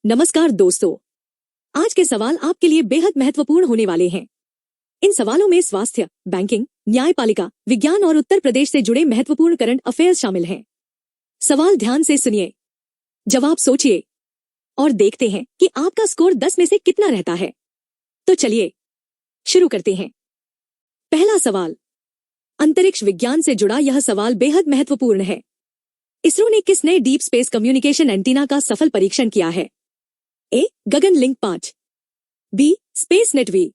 नमस्कार दोस्तों, आज के सवाल आपके लिए बेहद महत्वपूर्ण होने वाले हैं। इन सवालों में स्वास्थ्य, बैंकिंग, न्यायपालिका, विज्ञान और उत्तर प्रदेश से जुड़े महत्वपूर्ण करंट अफेयर्स शामिल हैं। सवाल ध्यान से सुनिए, जवाब सोचिए और देखते हैं कि आपका स्कोर 10 में से कितना रहता है। तो चलिए शुरू करते हैं। पहला सवाल, अंतरिक्ष विज्ञान से जुड़ा यह सवाल बेहद महत्वपूर्ण है। इसरो ने किस नए डीप स्पेस कम्युनिकेशन एंटीना का सफल परीक्षण किया है? A. Gagan link 5, B. Space net V,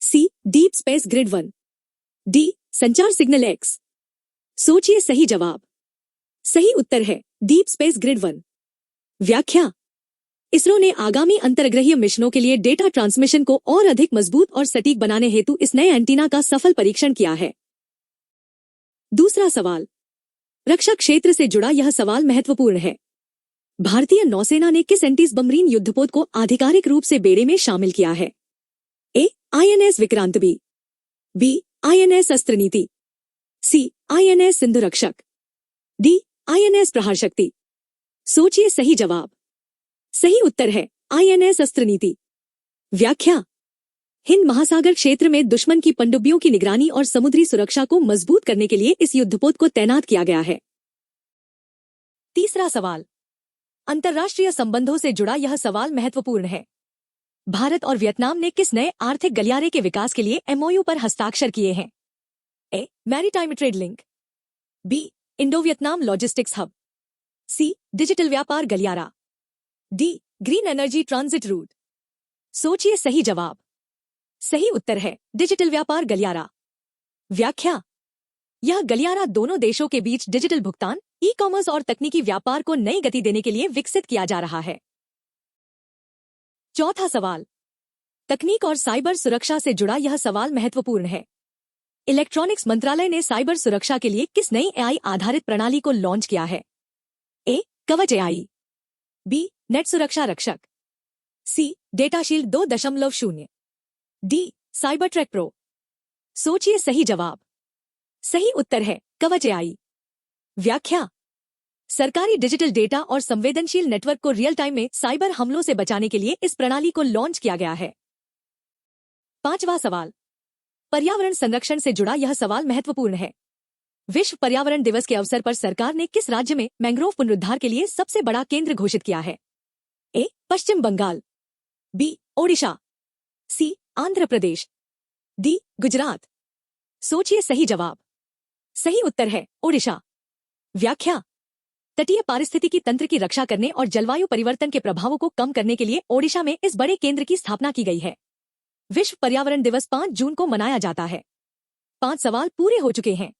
C. Deep space grid 1, D. Sanchar signal X. सोचिए सही जवाब। सही उत्तर है डीप स्पेस ग्रिड 1। व्याख्या, इसरो ने आगामी अंतर्ग्रहीय मिशनों के लिए डेटा ट्रांसमिशन को और अधिक मजबूत और सटीक बनाने हेतु इस नए एंटीना का सफल परीक्षण किया है। दूसरा सवाल, रक्षा क्षेत्र से जुड़ा यह सवाल महत्वपूर्ण है। भारतीय नौसेना ने किस एंटी सबमरीन युद्धपोत को आधिकारिक रूप से बेड़े में शामिल किया है? A. INS Vikrant, B. INS अस्त्र नीति, सी. INS सिंधु रक्षक, डी. INS प्रहार शक्ति। सोचिए सही जवाब। सही उत्तर है INS अस्त्र नीति। व्याख्या, हिंद महासागर क्षेत्र में दुश्मन की पनडुब्बियों की निगरानी और समुद्री सुरक्षा को मजबूत करने के लिए इस युद्धपोत को तैनात किया गया है। तीसरा सवाल, अंतर्राष्ट्रीय संबंधों से जुड़ा यह सवाल महत्वपूर्ण है। भारत और वियतनाम ने किस नए आर्थिक गलियारे के विकास के लिए MOU पर हस्ताक्षर किए हैं? A. Maritime trade link, B. Indo Vietnam logistics hub, C. Digital व्यापार गलियारा, D. Green energy transit route. सोचिए सही जवाब। सही उत्तर है डिजिटल व्यापार गलियारा। व्याख्या, यह गलियारा दोनों देशों के बीच डिजिटल भुगतान, ई-कॉमर्स और तकनीकी व्यापार को नई गति देने के लिए विकसित किया जा रहा है। चौथा सवाल, तकनीक और साइबर सुरक्षा से जुड़ा यह सवाल महत्वपूर्ण है। इलेक्ट्रॉनिक्स मंत्रालय ने साइबर सुरक्षा के लिए किस नई AI आधारित प्रणाली को लॉन्च किया है? ए. कवच AI, बी. नेट सुरक्षा रक्षक, सी. डेटाशील्ड 2.0, डी. Cyber track pro. सोचिए सही जवाब। सही उत्तर है कवच AI। व्याख्या, सरकारी डिजिटल डेटा और संवेदनशील नेटवर्क को रियल टाइम में साइबर हमलों से बचाने के लिए इस प्रणाली को लॉन्च किया गया है। पांचवा सवाल, पर्यावरण संरक्षण से जुड़ा यह सवाल महत्वपूर्ण है। विश्व पर्यावरण दिवस के अवसर पर सरकार ने किस राज्य में मैंग्रोव पुनरुद्धार के लिए सबसे बड़ा केंद्र घोषित किया है? ए. पश्चिम बंगाल, बी. ओडिशा, सी. आंध्र प्रदेश, डी. गुजरात। सोचिए सही जवाब। सही उत्तर है ओडिशा। व्याख्या, तटीय पारिस्थितिकी तंत्र की रक्षा करने और जलवायु परिवर्तन के प्रभावों को कम करने के लिए ओडिशा में इस बड़े केंद्र की स्थापना की गई है। विश्व पर्यावरण दिवस 5 जून को मनाया जाता है। 5 सवाल पूरे हो चुके हैं।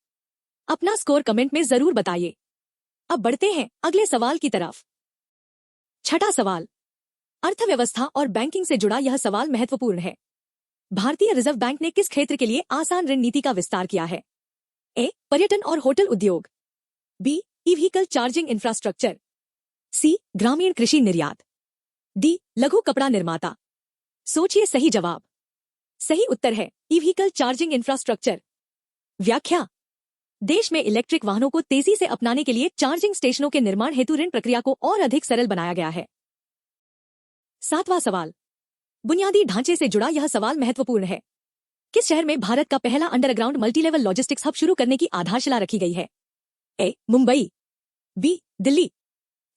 अपना स्कोर कमेंट में जरूर बताइए। अब बढ़ते हैं अगले सवाल की तरफ। छठा सवाल, अर्थव्यवस्था और बैंकिंग से जुड़ा यह सवाल महत्वपूर्ण है। भारतीय रिजर्व बैंक ने किस क्षेत्र के लिए आसान ऋण नीति का विस्तार किया है? ए. पर्यटन और होटल उद्योग, बी. ई-व्हीकल चार्जिंग इंफ्रास्ट्रक्चर, सी. ग्रामीण कृषि निर्यात, डी. लघु कपड़ा निर्माता। सोचिए सही जवाब। सही उत्तर है ई-व्हीकल चार्जिंग इंफ्रास्ट्रक्चर। व्याख्या, देश में इलेक्ट्रिक वाहनों को तेजी से अपनाने के लिए चार्जिंग स्टेशनों के निर्माण हेतु ऋण प्रक्रिया को और अधिक सरल बनाया गया है। सातवां सवाल, बुनियादी ढांचे से जुड़ा यह सवाल महत्वपूर्ण है। किस शहर में भारत का पहला अंडरग्राउंड मल्टीलेवल लॉजिस्टिक्स हब शुरू करने की आधारशिला रखी गई है? ए. मुंबई, बी. दिल्ली,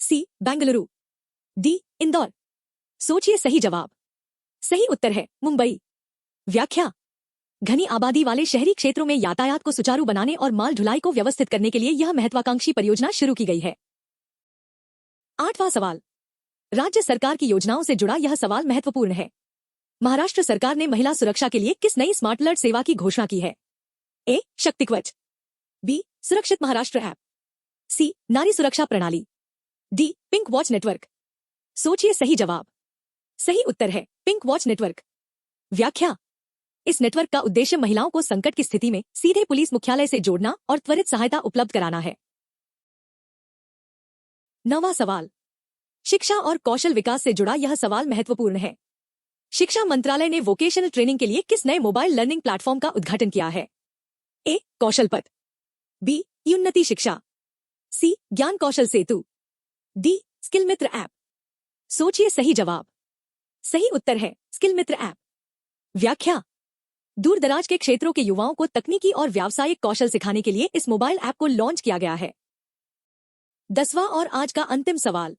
सी. बेंगलुरु, डी. इंदौर। सोचिए सही जवाब। सही उत्तर है मुंबई। व्याख्या, घनी आबादी वाले शहरी क्षेत्रों में यातायात को सुचारू बनाने और माल ढुलाई को व्यवस्थित करने के लिए यह महत्वाकांक्षी परियोजना शुरू की गई है। आठवां सवाल, राज्य सरकार की योजनाओं से जुड़ा यह सवाल महत्वपूर्ण है। महाराष्ट्र सरकार ने महिला सुरक्षा के लिए किस नई स्मार्ट अलर्ट सेवा की घोषणा की है? ए. शक्ति कवच, बी. सुरक्षित महाराष्ट्र ऐप, सी. नारी सुरक्षा प्रणाली, डी. Pink watch network. सोचिए सही जवाब। सही उत्तर है पिंक वॉच नेटवर्क। व्याख्या, इस नेटवर्क का उद्देश्य महिलाओं को संकट की स्थिति में सीधे पुलिस मुख्यालय से जोड़ना और त्वरित सहायता उपलब्ध कराना है। नौवां सवाल, शिक्षा और कौशल विकास से जुड़ा यह सवाल महत्वपूर्ण है। शिक्षा मंत्रालय ने वोकेशनल ट्रेनिंग के लिए किस नए मोबाइल लर्निंग प्लेटफॉर्म का उद्घाटन किया है? ए. कौशल पथ, बी. उन्नति शिक्षा, सी. ज्ञान कौशल सेतु, डी. स्किल मित्र ऐप। सोचिए सही जवाब। सही उत्तर है स्किल मित्र ऐप। व्याख्या। दूर दराज के क्षेत्रों के युवाओं को तकनीकी और व्यावसायिक कौशल सिखाने के लिए इस मोबाइल ऐप को लॉन्च किया गया है। 10वां और आज का अंतिम सवाल।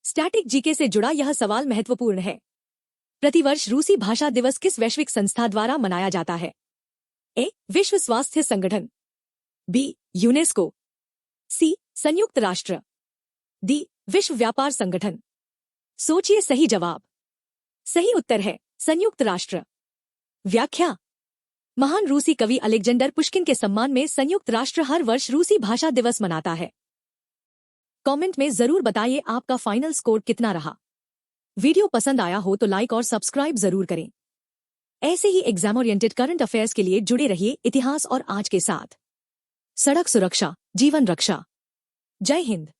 स्टैटिक जीके से जुड़ा यह सवाल महत्वपूर्ण है। प्रतिवर्ष रूसी भाषा दिवस किस वैश्विक संस्था द्वारा मनाया जाता है? ए. विश्व स्वास्थ्य संगठन, बी. यूनेस्को, सी. संयुक्त राष्ट्र, डी. विश्व व्यापार संगठन। सोचिए सही जवाब। सही उत्तर है संयुक्त राष्ट्र। व्याख्या। महान रूसी कवि अलेक्जेंडर पुश्किन के सम्मान में संयुक्त राष्ट्र हर वर्ष रूसी भाषा दिवस मनाता है। कमेंट में जरूर बताइए आपका फाइनल स्कोर कितना रहा। वीडियो पसंद आया हो तो लाइक और सब्सक्राइब जरूर करें। ऐसे ही एग्जाम ओरिएंटेड करंट अफेयर्स के लिए जुड़े रहिए इतिहास और आज के साथ। सड़क सुरक्षा, जीवन रक्षा। जय हिंद।